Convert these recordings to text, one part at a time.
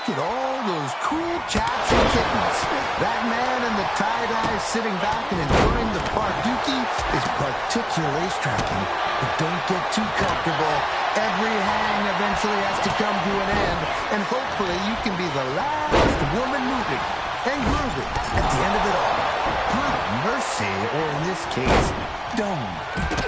Look at all those cool cats and kittens. That man in the tie-dye sitting back and enjoying the Pardookie is particularly striking. But don't get too comfortable. Every hang eventually has to come to an end, and hopefully you can be the last woman moving and grooving at the end of it all. Good mercy, or in this case, don't.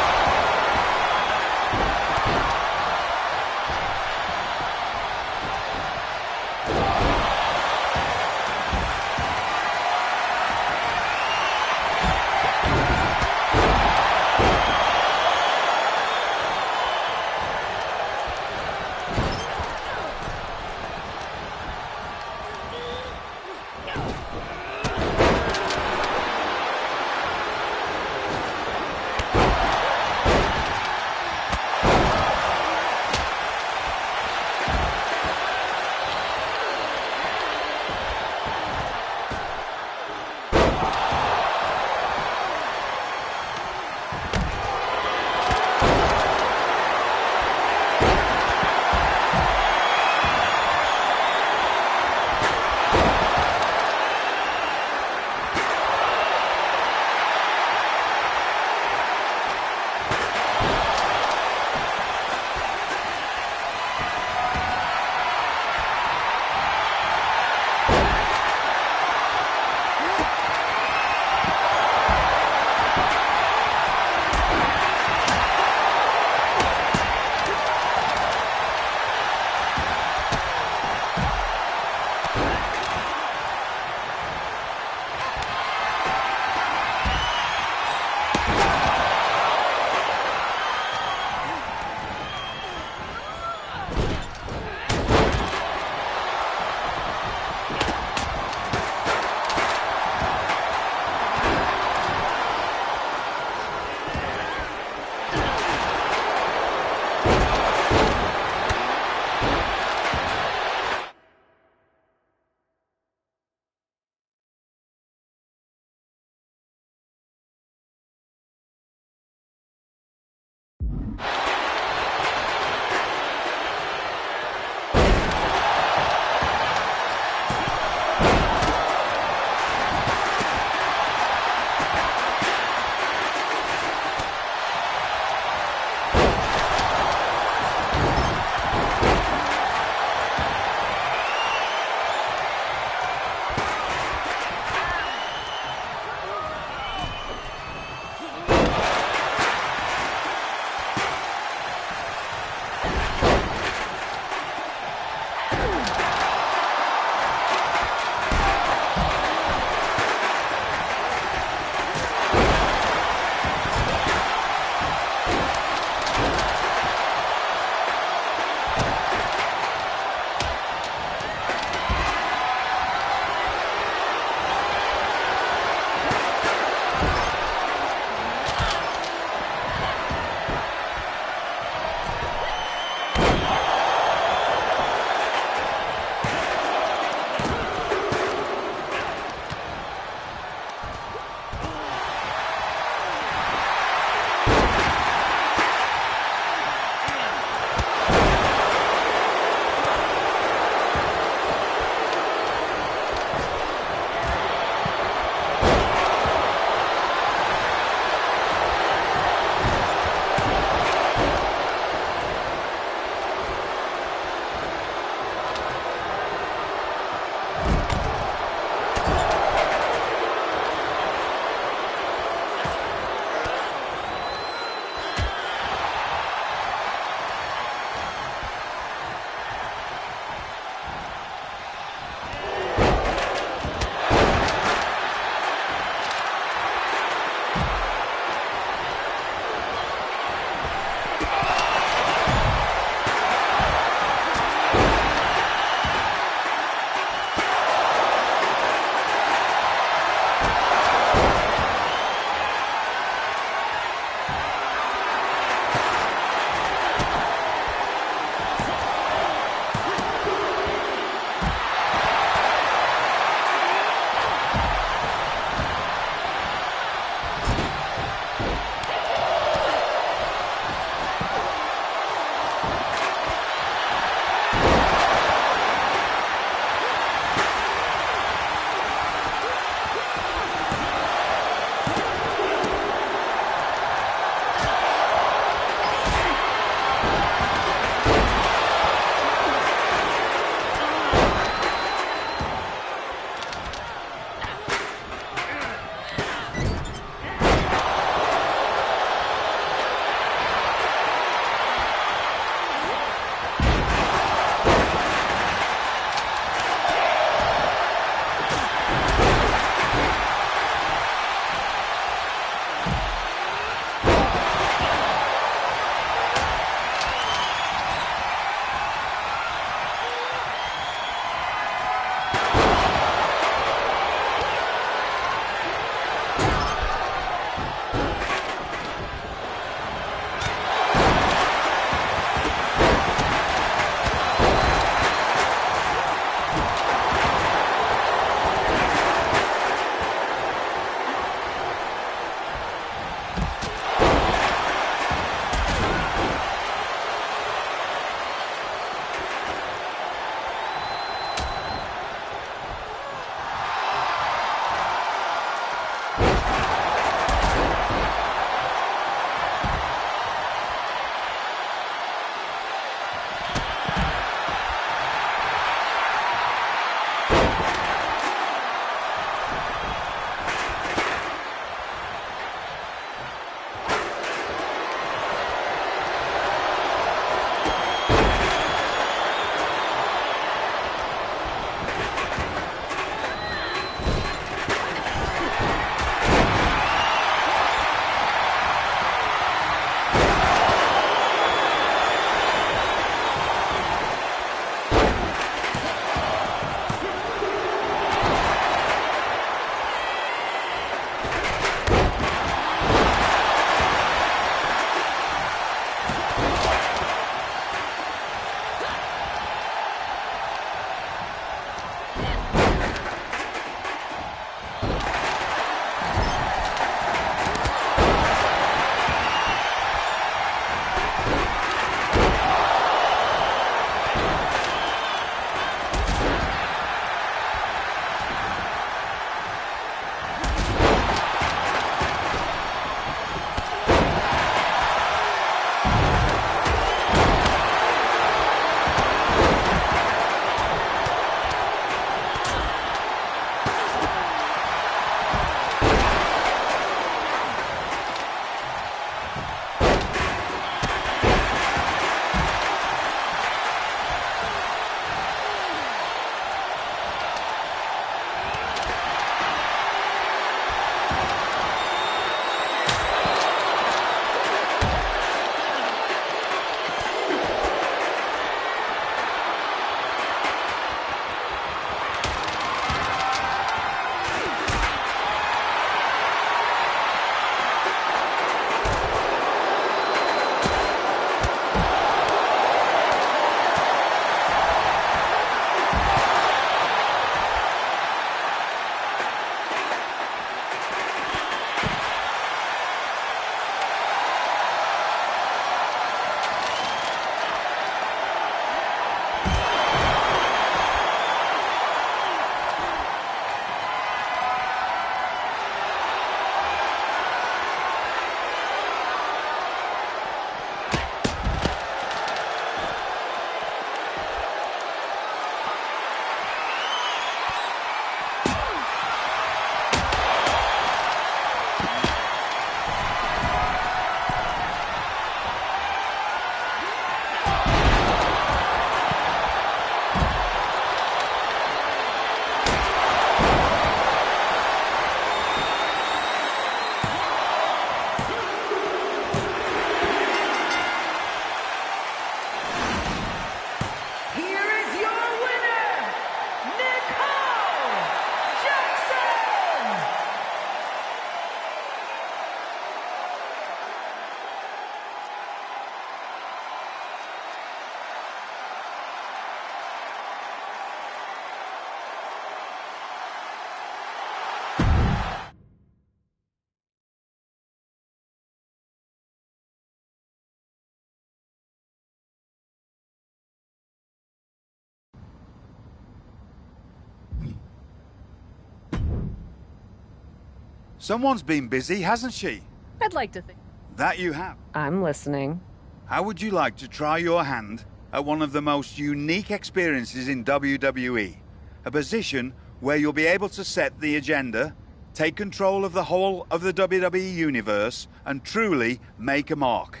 Someone's been busy, hasn't she? I'd like to think. That you have. I'm listening. How would you like to try your hand at one of the most unique experiences in WWE? A position where you'll be able to set the agenda, take control of the whole of the WWE universe, and truly make a mark.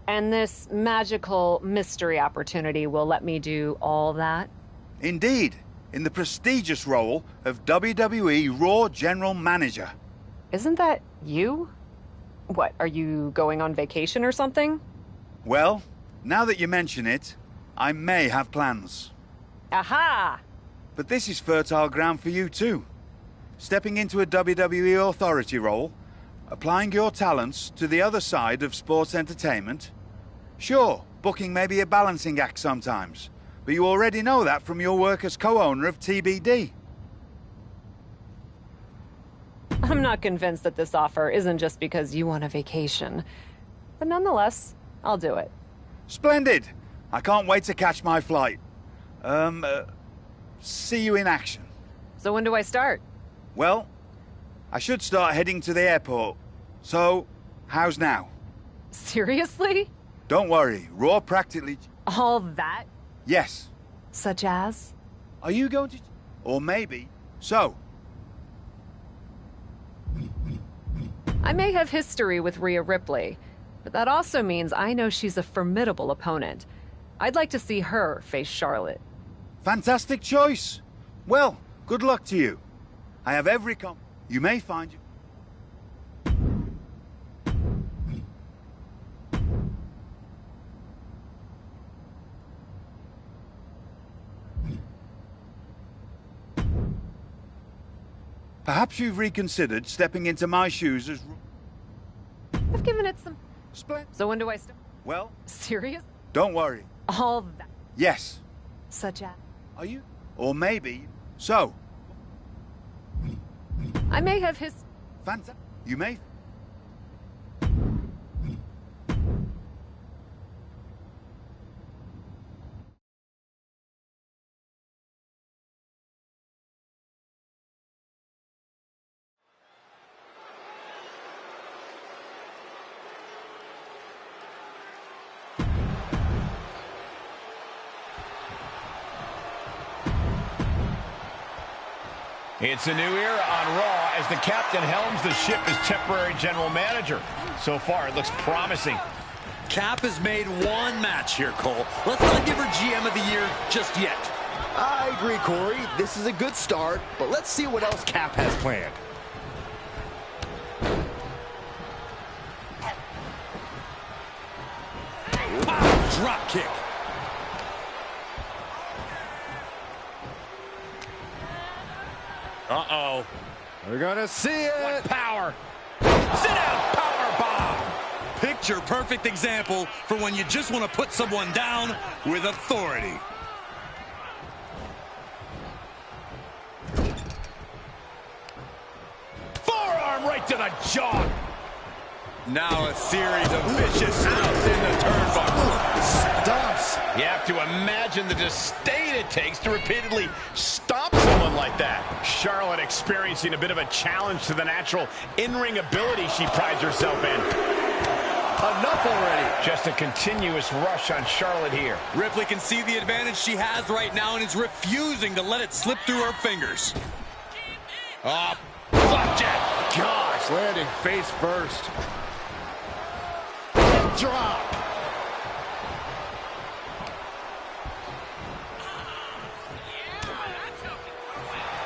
And this magical mystery opportunity will let me do all that? Indeed, in the prestigious role of WWE Raw General Manager. Isn't that you? What, are you going on vacation or something? Well, now that you mention it, I may have plans. Aha! But this is fertile ground for you too. Stepping into a WWE authority role, applying your talents to the other side of sports entertainment. Sure, booking may be a balancing act sometimes, but you already know that from your work as co-owner of TBD. I'm not convinced that this offer isn't just because you want a vacation. But nonetheless, I'll do it. Splendid! I can't wait to catch my flight. See you in action. So when do I start? Well, I should start heading to the airport. So, how's now? Seriously? Don't worry, Raw practically... All that? Yes. Such as? Are you going to... Or maybe... So... I may have history with Rhea Ripley, but that also means I know she's a formidable opponent. I'd like to see her face Charlotte. Fantastic choice. Well, good luck to you. I have every You may find you... Perhaps you've reconsidered stepping into my shoes as... I've given it some... Splendid. So when do I start? Well... Serious? Don't worry. All that? Yes. Such as? Are you? Or maybe... So... I may have his... Fantastic. You may... It's a new era on Raw as the captain helms the ship as temporary general manager. So far, it looks promising. Cap has made one match here, Cole. Let's not give her GM of the Year just yet. I agree, Corey. This is a good start, but let's see what else Cap has planned. Drop kick. Uh-oh. We're gonna see it. What power. Sit down, power bomb. Picture perfect example for when you just want to put someone down with authority. Forearm right to the jaw. Now a series of vicious stomps in the turnbuckle. Stomps. You have to imagine the disdain it takes to repeatedly stomp someone like that. Charlotte experiencing a bit of a challenge to the natural in-ring ability she prides herself in. Enough already. Just a continuous rush on Charlotte here. Ripley can see the advantage she has right now and is refusing to let it slip through her fingers. Flapjack. Gosh, landing face first. Drop.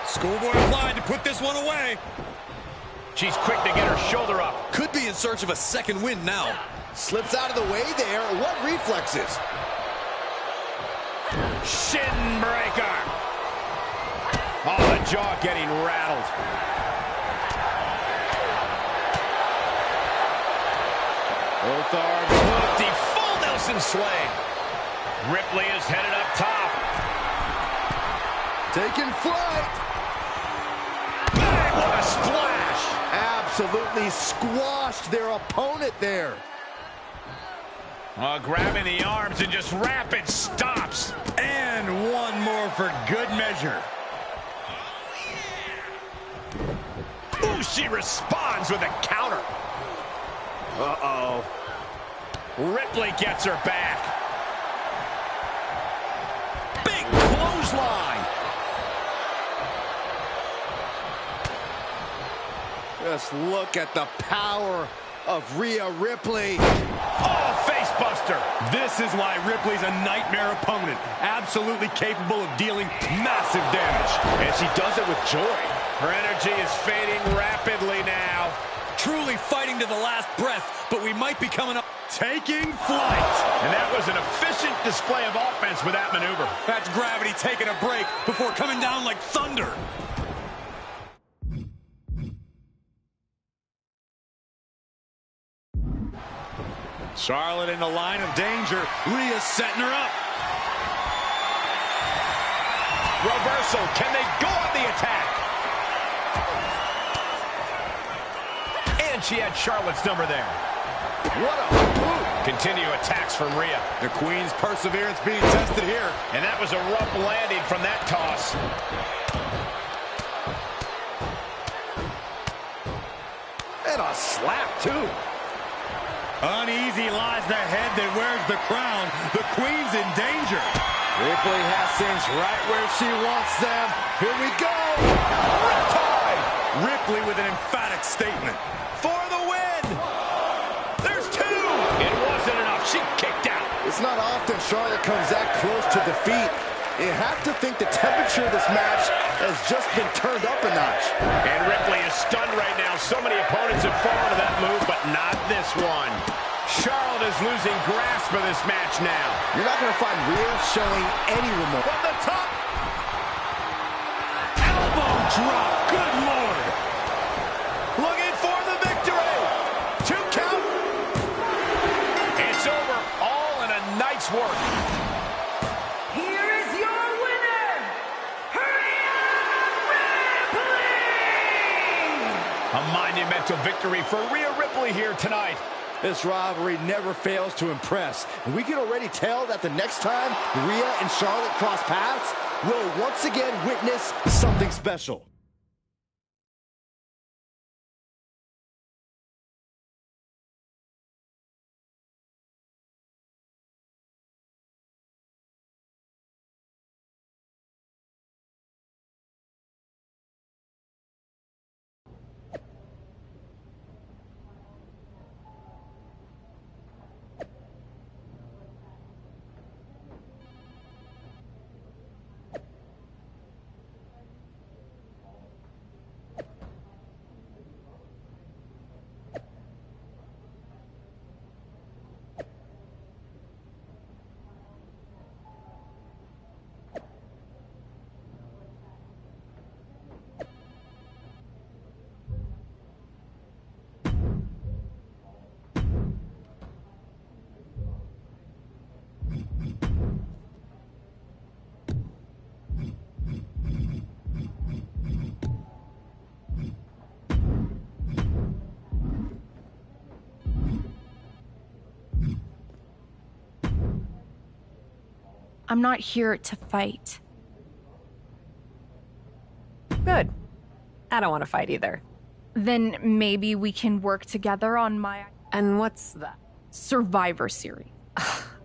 Schoolboy applied to put this one away. She's quick to get her shoulder up. Could be in search of a second win now. Slips out of the way there. What reflexes? Shin breaker. Oh, the jaw getting rattled. Both arms hooked. The full Nelson sway. Ripley is headed up top. Taking flight. Bang, what a splash. Absolutely squashed their opponent there. Grabbing the arms and just rapid stops. And one more for good measure. Ooh, Ooh, she responds with a counter. Uh-oh. Ripley gets her back. Big clothesline. Just look at the power of Rhea Ripley. Oh, face buster. This is why Ripley's a nightmare opponent. Absolutely capable of dealing massive damage. And she does it with joy. Her energy is fading rapidly now. Truly fighting to the last breath, but we might be coming up. Taking flight. And that was an efficient display of offense with that maneuver. That's gravity taking a break before coming down like thunder. Charlotte in the line of danger. Rhea's setting her up. Reversal. Can they go on the attack? And she had Charlotte's number there. What a move. Continue attacks from Rhea. The Queen's perseverance being tested here. And that was a rough landing from that toss. And a slap, too. Uneasy lies the head that wears the crown. The Queen's in danger. Ripley has things right where she wants them. Here we go. Riptide. Ripley with an emphatic statement. For the win. There's two. It wasn't enough. She kicked out. It's not often Charlotte comes that close to defeat. You have to think the temperature of this match has just been turned up a notch. And Ripley is stunned right now. So many opponents have fallen to that move, but not this one. Charlotte is losing grasp of this match now. You're not going to find Rhea showing any remorse. From the top. Elbow drop. Good Lord. Looking for the victory. 2 count. It's over. All in a night's work. Here is your winner, Rhea Ripley! A monumental victory for Rhea Ripley here tonight. This rivalry never fails to impress. And we can already tell that the next time Rhea and Charlotte cross paths, we'll once again witness something special. I'm not here to fight. Good. I don't want to fight either. Then maybe we can work together on my And what's that? Survivor Series.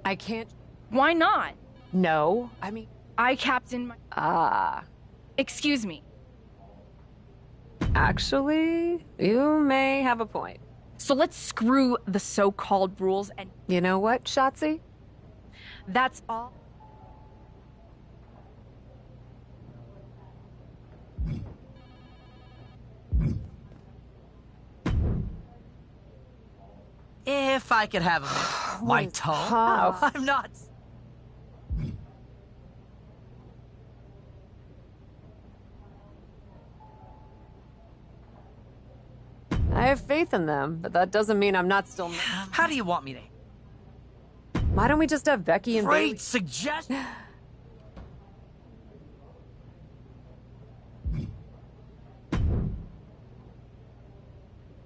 I can't. Why not? No. I mean. I captain my... Excuse me. Actually, you may have a point. So let's screw the so-called rules and... You know what, Shotzi? That's all. If I could have my tone. Oh. I'm not. I have faith in them, but that doesn't mean I'm not still... How do you want me to? Why don't we just have Becky and Bayley? Great suggestion.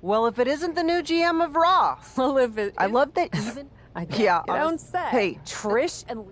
Well, if it isn't the new GM of Raw. Well, if it... I love that even... Yeah, you don't say. Hey, Trish and...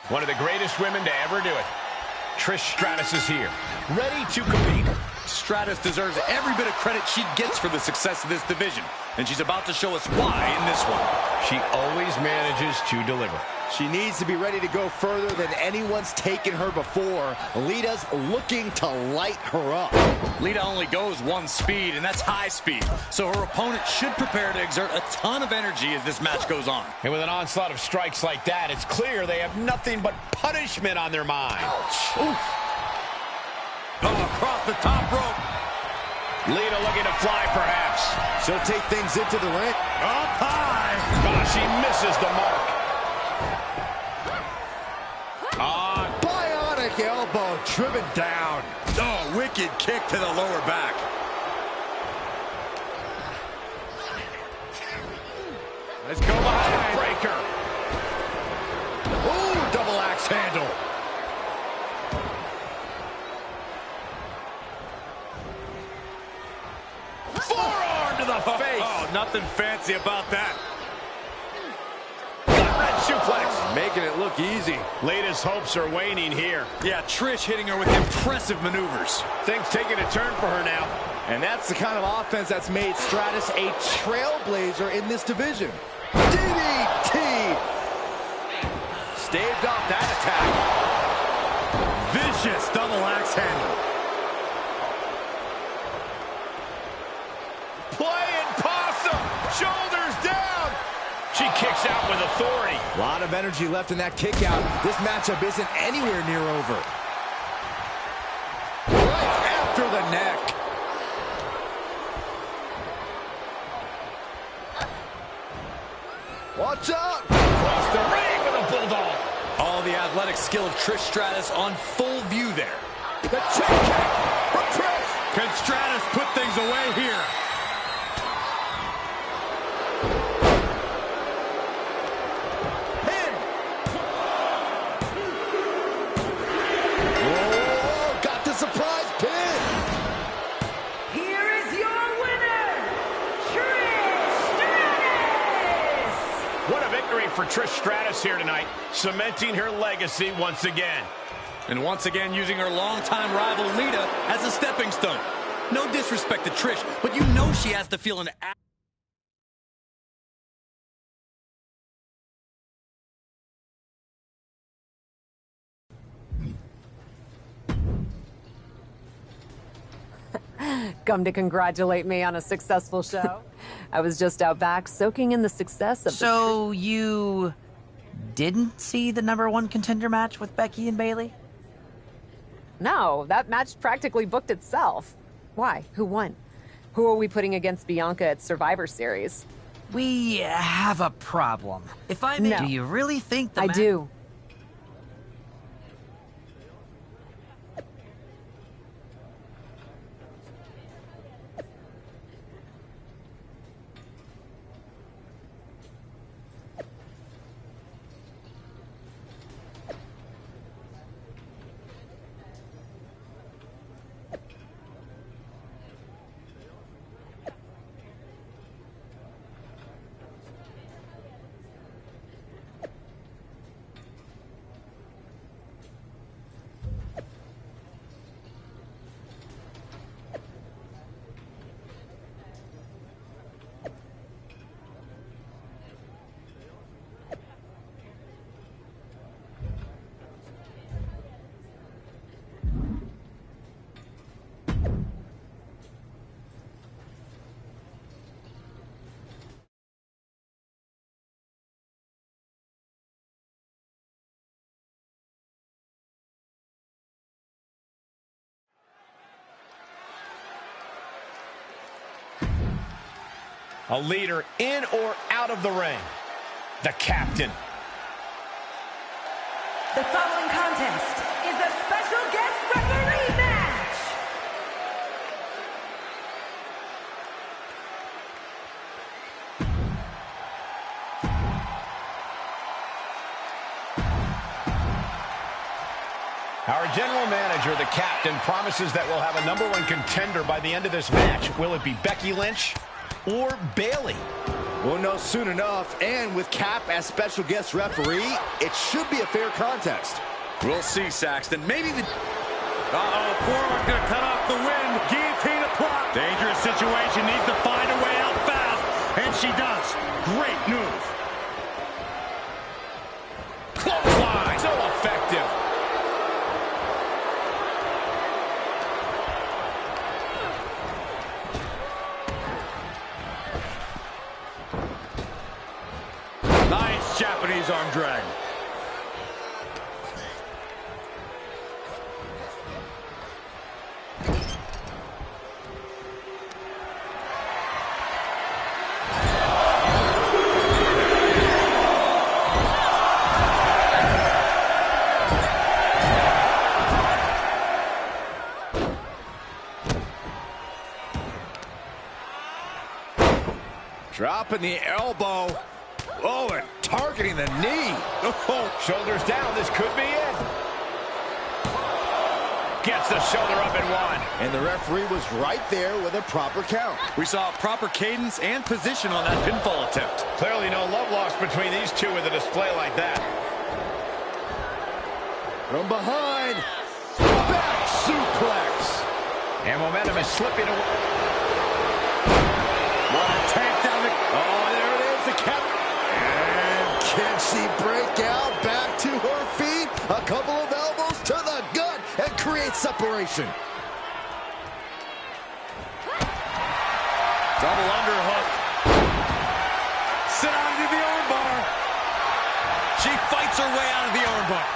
One of the greatest women to ever do it. Trish Stratus is here, ready to compete. Stratus deserves every bit of credit she gets for the success of this division, and she's about to show us why in this one. She always manages to deliver. She needs to be ready to go further than anyone's taken her before. Lita's looking to light her up. Lita only goes one speed, and that's high speed. So her opponent should prepare to exert a ton of energy as this match goes on. And with an onslaught of strikes like that, it's clear they have nothing but punishment on their mind. Oof. Oh, across the top rope. Lita looking to fly, perhaps. She'll take things into the ring. Up high. Oh, she misses the mark. Bionic elbow driven down. Oh, wicked kick to the lower back. Let's go behind. Breaker. Ooh, double axe handle. Forearm to the face. Oh, nothing fancy about that. Red suplex. Making it look easy. Lita's hopes are waning here. Yeah, Trish hitting her with impressive maneuvers. Things taking a turn for her now. And that's the kind of offense that's made Stratus a trailblazer in this division. DDT! Staved off that attack. Vicious double axe handle. Playing possum. Shoulders down. She kicks out with authority. A lot of energy left in that kick out. This matchup isn't anywhere near over. Right after the neck. Watch out! Across the ring with a bulldog. All the athletic skill of Trish Stratus on full view there. The chain kick from Trish. Can Stratus put things away here? Pin. Whoa, got the surprise pin. Here is your winner, Trish Stratus! What a victory for Trish Stratus here tonight, cementing her legacy once again. And once again using her longtime rival Lita as a stepping stone. No disrespect to Trish, but you know she has to feel an... Come to congratulate me on a successful show? I was just out back soaking in the success of So you didn't see the #1 contender match with Becky and Bayley? No, that match practically booked itself. Why? Who won? Who are we putting against Bianca at Survivor Series? We have a problem. If I may, No. do you really think the I do. A leader in or out of the ring. The captain. The following contest is a special guest referee match. Our general manager, the captain, promises that we'll have a #1 contender by the end of this match. Will it be Becky Lynch or Bayley? We'll know soon enough, and with Cap as special guest referee, it should be a fair contest. We'll see, Saxton. Maybe the... Uh-oh, Foreman gonna cut off the wind. Guillotine applied. Dangerous situation, needs to find a way out fast, and she does. Great move. Clothesline, so effective. Nice Japanese arm drag. Dropping the elbow. Oh, and targeting the knee. Oh, shoulders down. This could be it. Gets the shoulder up and one. And the referee was right there with a proper count. We saw proper cadence and position on that pinfall attempt. Clearly no love lost between these two with a display like that. From behind. Back suplex. And momentum is slipping away. What a tank down the... Oh, there it is, the cap. And can she break out back to her feet? A couple of elbows to the gut and create separation. Double underhook. Sit on to the armbar. She fights her way out of the armbar.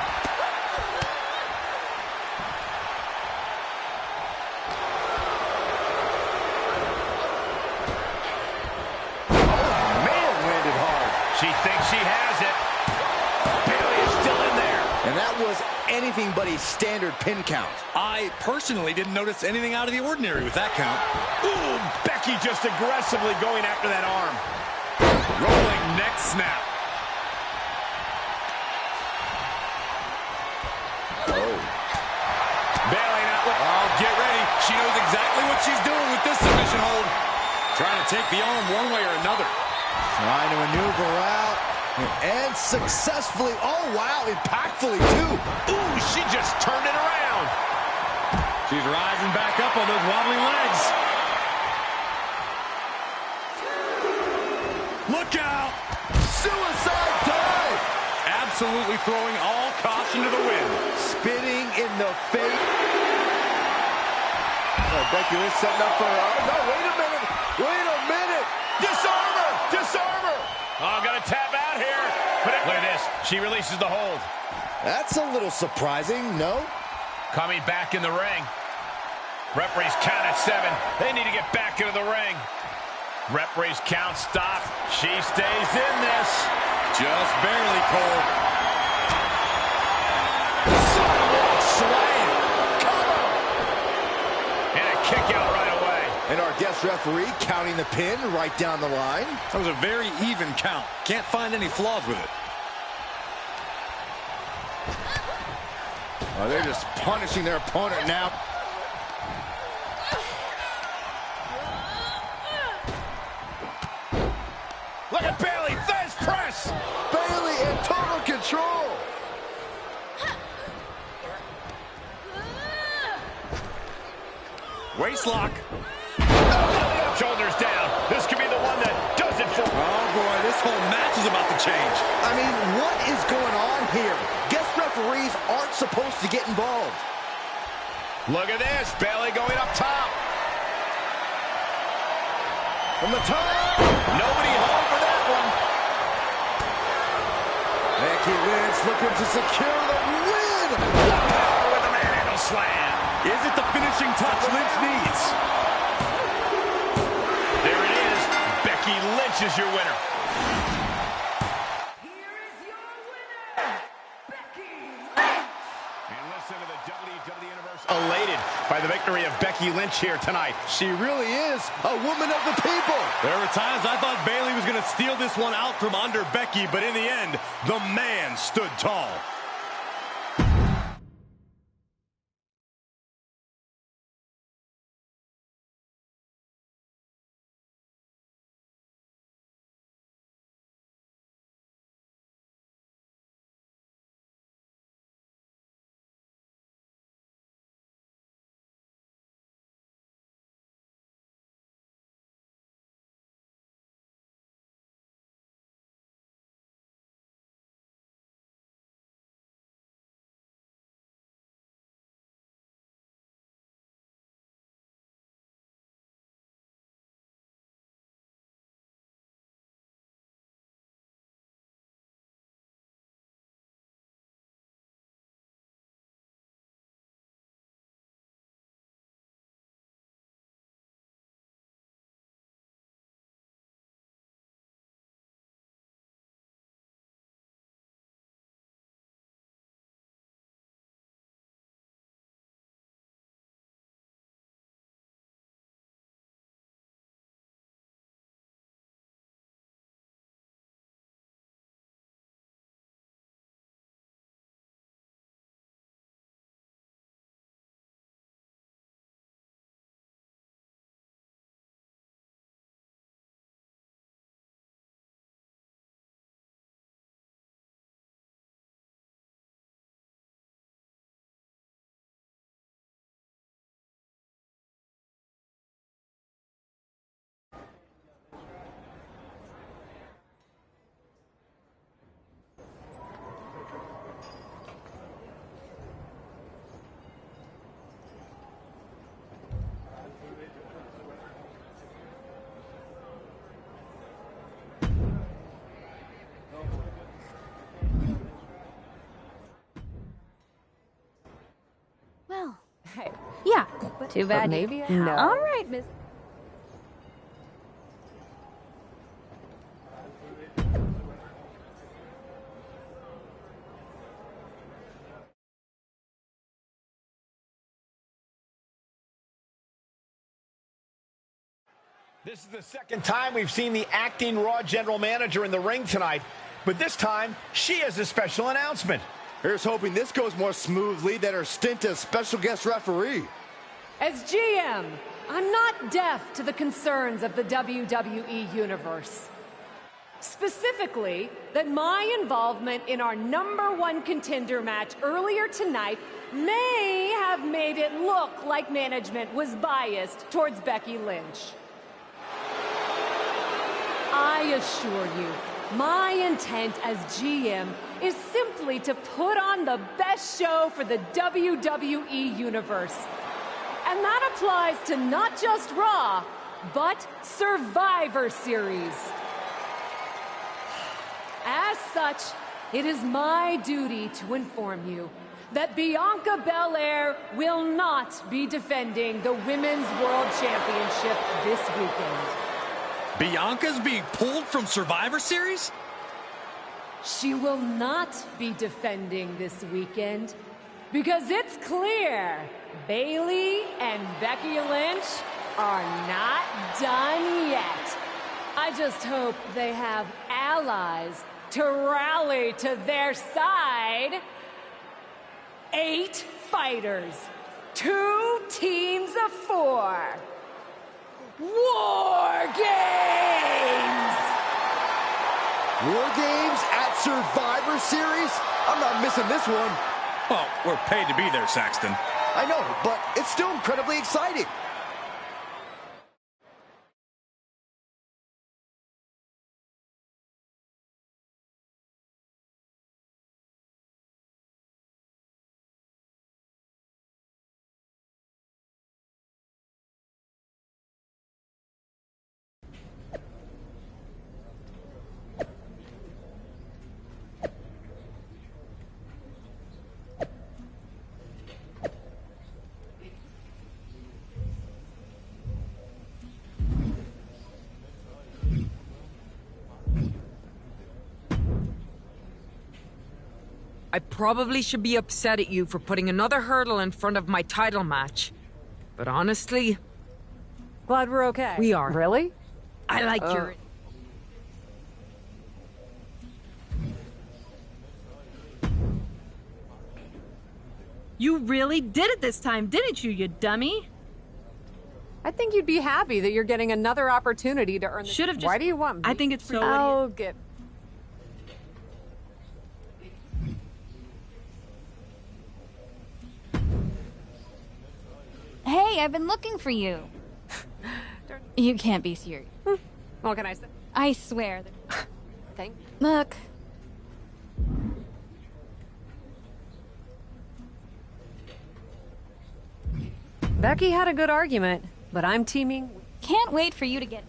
She thinks she has it. Bayley is still in there. And that was anything but a standard pin count. I personally didn't notice anything out of the ordinary with that count. Ooh, Becky just aggressively going after that arm. Rolling neck snap. Oh. Bayley not... Oh, get ready. She knows exactly what she's doing with this submission hold. Trying to take the arm one way or another. Trying to maneuver out. And successfully. Oh, wow. Impactfully, too. Ooh, she just turned it around. She's rising back up on those wobbly legs. Look out. Suicide dive. Absolutely throwing all caution to the wind. Spitting in the face. Oh, Becky Lynch setting up for her. Oh, no, wait a minute. Wait a minute. Disarm her. Disarm her. Oh, got to tap out here. Look at this. She releases the hold. That's a little surprising, no? Coming back in the ring. Referees count at 7. They need to get back into the ring. Referees count, stop. She stays in this. Just barely, Cole. Sidewalk slam. Cover. And a kick out right away. And our guest referee counting the pin right down the line. That was a very even count. Can't find any flaws with it. Oh, they're just punishing their opponent now. Look at Bayley, fast press. Bayley in total control. Waistlock. Shoulders down. This could be the one that does it for. Oh, boy, this whole match is about to change. I mean, what is going on here? Guest referees aren't supposed to get involved. Look at this. Bayley going up top. From the top. Nobody home for that one. Becky Lynch looking to secure the win. With a manhandle slam. Is it the finishing touch Lynch needs? There it is. Becky Lynch is your winner. Here is your winner, Becky Lynch. And listen to the WWE Universe elated by the victory of Becky Lynch here tonight. She really is a woman of the people. There were times I thought Bayley was going to steal this one out from under Becky, but in the end, the man stood tall. Yeah. Too bad. Maybe No. All right, Miss. This is the second time we've seen the acting Raw general manager in the ring tonight, but this time she has a special announcement. Here's hoping this goes more smoothly than her stint as special guest referee. As GM, I'm not deaf to the concerns of the WWE Universe. Specifically, that my involvement in our #1 contender match earlier tonight may have made it look like management was biased towards Becky Lynch. I assure you, my intent as GM is simply to put on the best show for the WWE Universe. And that applies to not just Raw, but Survivor Series. As such, it is my duty to inform you that Bianca Belair will not be defending the Women's World Championship this weekend. Bianca's being pulled from Survivor Series? She will not be defending this weekend because it's clear Bayley and Becky Lynch are not done yet. I just hope they have allies to rally to their side. 8 fighters, 2 teams of 4. War Games! War Games at Survivor Series? I'm not missing this one. Well, we're paid to be there, Saxton. I know, but it's still incredibly exciting. I probably should be upset at you for putting another hurdle in front of my title match. But honestly... Glad we're okay. We are. Really? I like your... You really did it this time, didn't you, you dummy? I think you'd be happy that you're getting another opportunity to earn the... Should have just... Why do you want me? I think it's... I'll get... Hey, I've been looking for you. You can't be serious. What can I say? I swear. Thank Look. Becky had a good argument, but I'm teaming... Can't wait for you to get...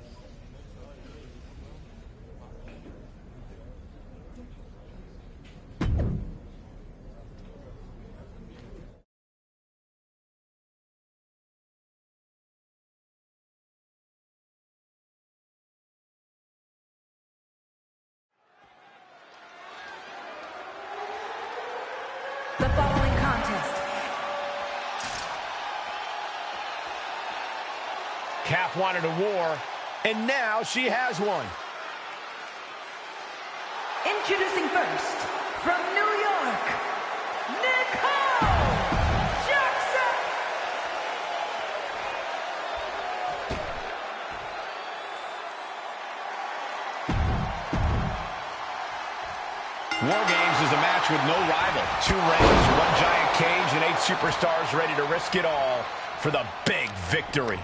The following contest. Cap wanted a war, and now she has one. Introducing first, from New York, Nicole Jackson! War Games is a match with no rival. 2 rings, 1 giant cage, and 8 superstars ready to risk it all for the big victory.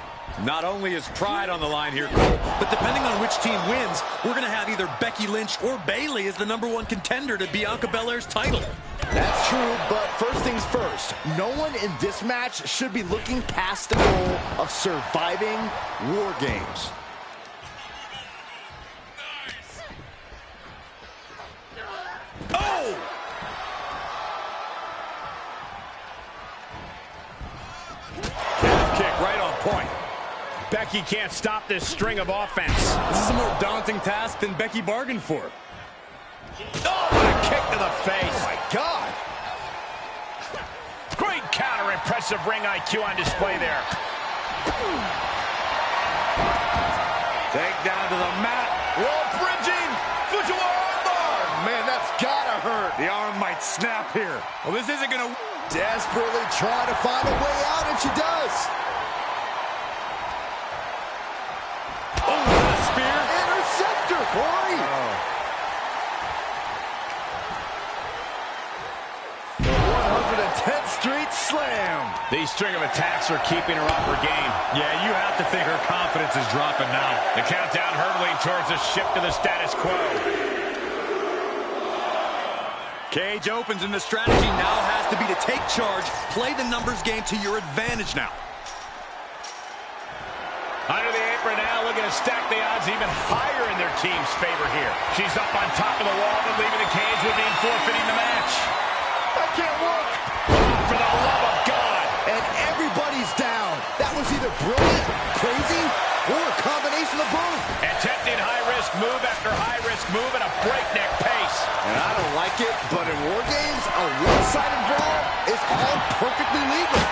Not only is pride on the line here, Cole, but depending on which team wins, we're going to have either Becky Lynch or Bayley as the #1 contender to Bianca Belair's title. That's true, but first things first, no one in this match should be looking past the goal of surviving War Games. Oh! point. Becky can't stop this string of offense. This is a more daunting task than Becky bargained for. Oh, what a kick to the face. Oh, my God. Great counter. Impressive ring IQ on display there. Take down to the mat. Wall bridging. Fujiwara armbar. Man, that's gotta hurt. The arm might snap here. Well, this isn't going to... Desperately trying to find a way out, and she does. Oh, what a spear. Interceptor, Corey. The 110th Street Slam. These string of attacks are keeping her off her game. Yeah, you have to think her confidence is dropping now. The countdown hurtling towards a shift to the status quo. Cage opens, and the strategy now has to be to take charge, play the numbers game to your advantage now. Under the apron now, looking to stack the odds even higher in their team's favor here. She's up on top of the wall, but leaving the cage would mean forfeiting the match. That can't work. For the love of God. And everybody's down. That was either brilliant, crazy, or a combination of both. Attempting high-risk move after high-risk move at a breakneck pace. And I don't like it, but in War Games, a one-sided brawl is all perfectly legal.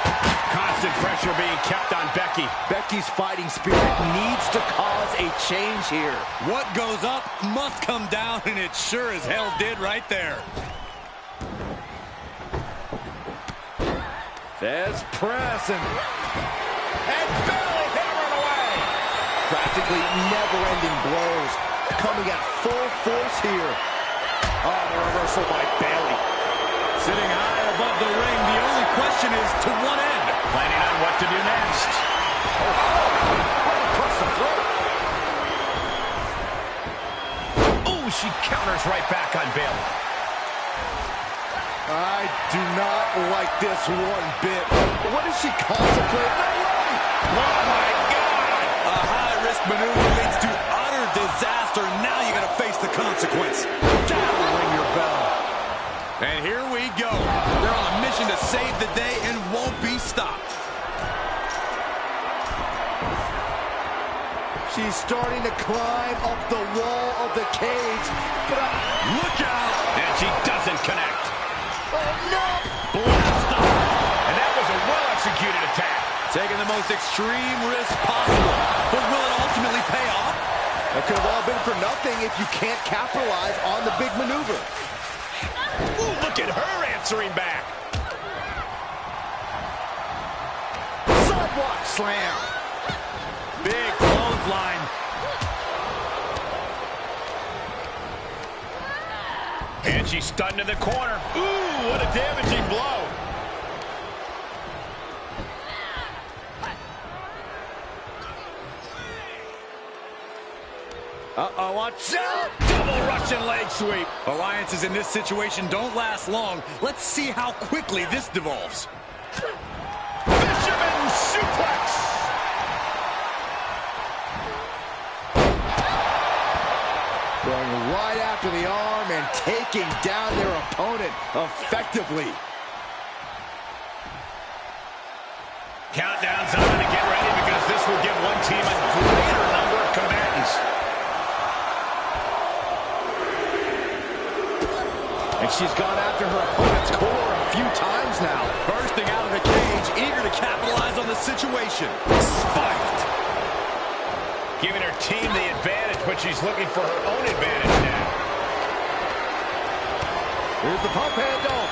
Constant pressure being kept on Becky. Becky's fighting spirit needs to cause a change here. What goes up must come down, and it sure as hell did right there. Fez press and barely hammering away. Practically never-ending blows coming at full force here. Oh, the reversal by Bayley. Sitting high above the ring, the only question is to what end? Planning on what to do next. Across the throat. Oh, she counters right back on Bayley. I do not like this one bit. What does she contemplate? No way! Oh, my God! A high-risk maneuver leads to utter disaster. Now you got to face the consequence. That'll ring your bell. And here we go. They're on a mission to save the day and won't be stopped. She's starting to climb up the wall of the cage, but look out! And she doesn't connect. Oh, no! Blast off! And that was a well-executed attack. Taking the most extreme risk possible. But will it ultimately pay off? That could have all been for nothing if you can't capitalize on the big maneuver. Ooh, look at her answering back. Sidewalk slam. Big clothesline. And she's stunned in the corner. Ooh, what a damaging blow. Uh-oh, watch out! Double Russian leg sweep. Alliances in this situation don't last long. Let's see how quickly this devolves. Fisherman suplex. Going right after the arm and taking down their opponent effectively. Countdown's on to get ready because this will give one team a greater number of combatants. And she's gone after her opponent's core a few times now. Bursting out of the cage, eager to capitalize on the situation. Spiked. Giving her team the advantage, but she's looking for her own advantage now. Here's the pump handle.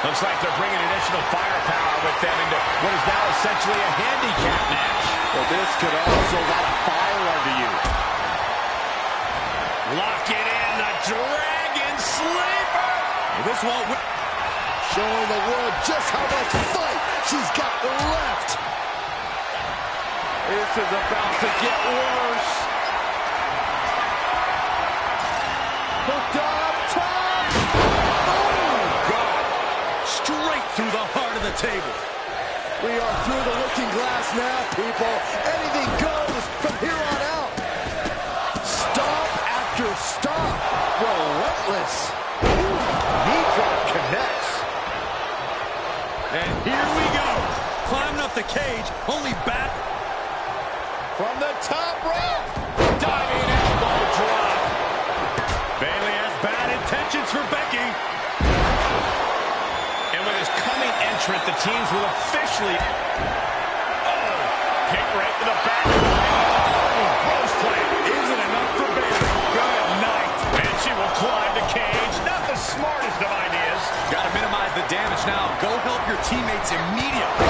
Looks like they're bringing additional firepower with them into what is now essentially a handicap match. Well, this could also light a fire under you. Lock it in, the Dragon Sleeper! This won't win. Showing the world just how much fight she's got left. This is about to get worse. Hooked up top. Oh, God. Straight through the heart of the table. We are through the looking glass now, people. Anything goes from here on out. Stomp after stomp. Relentless. Knee drop connects. And here we go. Climbing up the cage, only back. From the top rope. Diving elbow drop. Bayley has bad intentions for Becky. And with his coming entrant, the teams will officially... Oh, kick right to the back. Oh, Rose plant. Isn't enough for Bayley. Good night. And she will climb the cage. Not the smartest of ideas. Got to minimize the damage now. Go help your teammates immediately.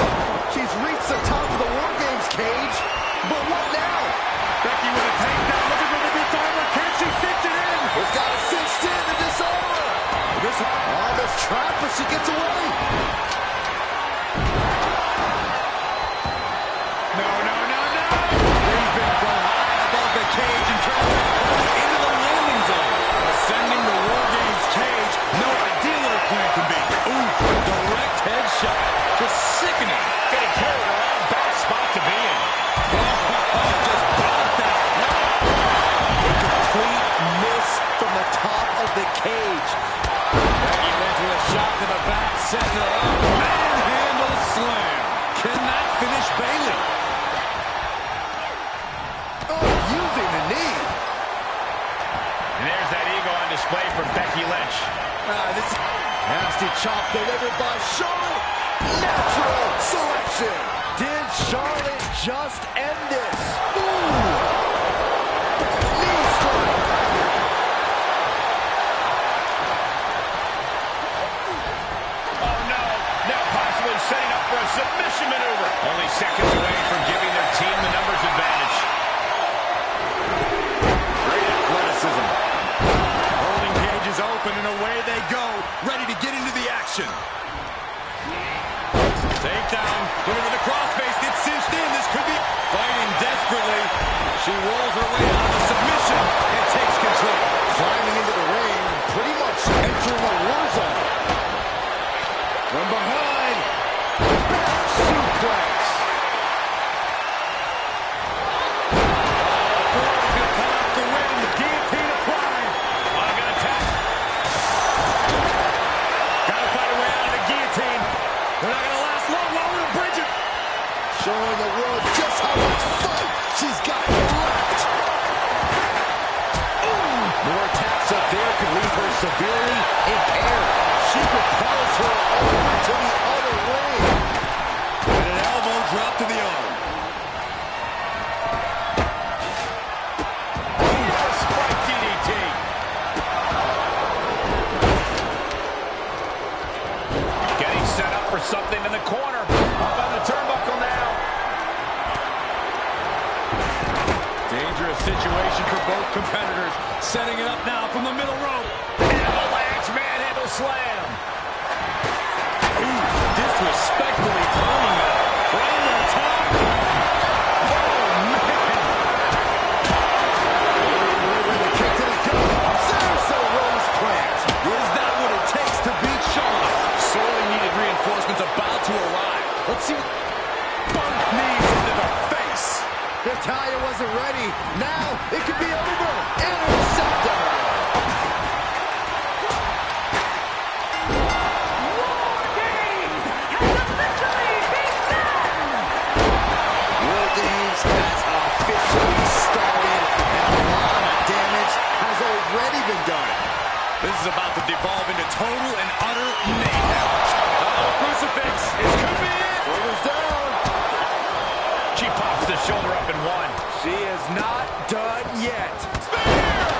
She's reached the top of the War Games cage. But what now? Becky with a takedown. Looking for the disarmer. Can she cinch it in? It's got a cinched in the disarmer. Almost trapped, but she gets away. No. They've been thrown high above the cage and turned into the landing zone. Ascending the War Games cage. No idea what her plan can be. Ooh, direct headshot. Just sickening. Getting carried around. Bad spot to be in. Just blocked that. A complete miss from the top of the cage. Becky went with a shot to the back, setting her up. Manhandle slam. Can that finish Bayley? Oh, using the knee. And there's that ego on display from Becky Lynch. This nasty chop delivered by Charlotte. Natural selection. Did Charlotte just end this? Ooh. Knee strike. Oh no, now possibly setting up for a submission maneuver. Only seconds away from giving their team the numbers advantage. Great athleticism. Holding cages open and away they go. Ready to get into the action. Takedown. Looking for the crossface. Gets cinched in. This could be fighting desperately. She rolls her way out of the submission and takes control. Climbing into the ring, pretty much entering a war zone. From behind, back suplex. Gonna cut off the win. Guillotine applied. I'm gonna tap. Gotta find a way out of the guillotine. They're not gonna last long. Lower the bridge. Showing the world just how much fight she's got left. More taps up there could leave her severely impaired. She propels her over to the other ring. And an elbow drop to the arm. Spike DDT. Getting set up for something in the corner. Up on the turnbuckle now. Dangerous situation for both competitors. Setting it up now from the middle rope. Avalanche manhandle slam. Ooh, disrespectfully throwing it from the top. Oh, man. With a kick to the gut. There's the Rose plant. Is that what it takes to beat Charlotte? Sorely needed reinforcements about to arrive. Let's see. Both knees into the face. Natalya wasn't ready. Now it could be over. Interceptor. War Games has officially begun! War Games has officially started, and a lot of damage has already been done. This is about to devolve into total and utter mayhem. Uh-oh, crucifix. It could be it. Shoulders down. She pops the shoulder up and one. She is not done yet. Spear!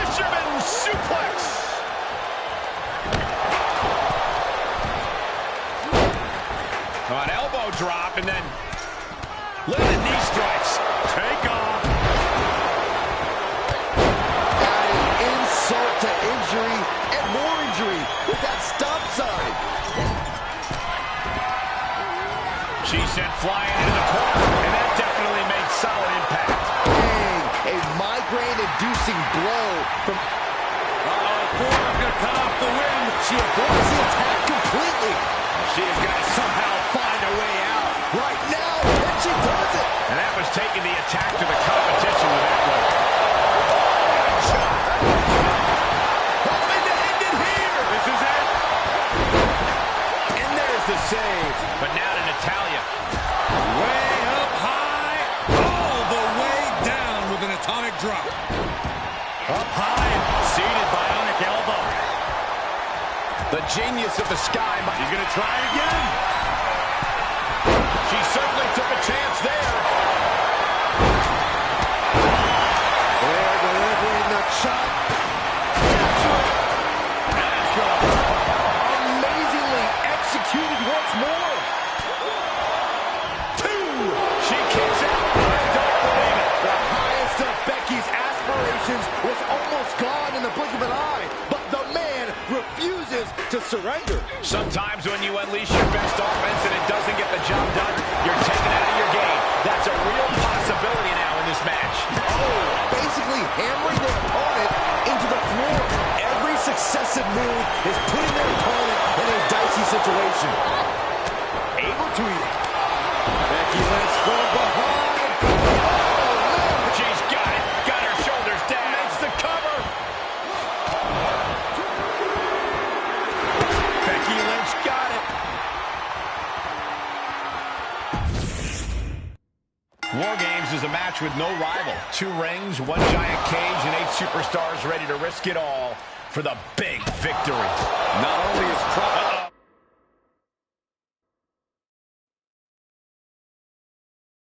Fisherman suplex. An elbow drop, and then limited knee strikes. Take off. Adding insult to injury and more injury with that stop sign. She sent flying into the corner, and that definitely made solid impact. Bang! A migraine-inducing blow from... Ford's gonna cut off the win. She avoids the attack completely. She is going to somehow find a way out. Right now, and she does it. And that was taking the attack to the competition with that one. Hoping to end it here. This is it. And there's the save. But now to Natalya. Way up high, all the way down with an atomic drop. Up high, seated bionic elbow. The genius of the sky. He's going to try again. She certainly took a chance there. They're delivering the chop. That's good. Amazingly executed once more. Two. She kicks out. I don't believe it. The highest of Becky's aspirations was almost gone in the blink of an eye, but the man refuses to surrender. Sometimes when you unleash your best offense and it doesn't get the job done, you're taken out of your game. That's a real possibility now in this match. Oh, basically hammering their opponent into the floor. Every successive move is putting their opponent in a dicey situation. Able to even. Becky Lynch from behind. Oh, She's got it. Got her shoulders down. Makes the cover. Becky Lynch got it. War Games is a match with no rival. 2 rings, 1 giant cage, and 8 superstars ready to risk it all for the big victory. Not only is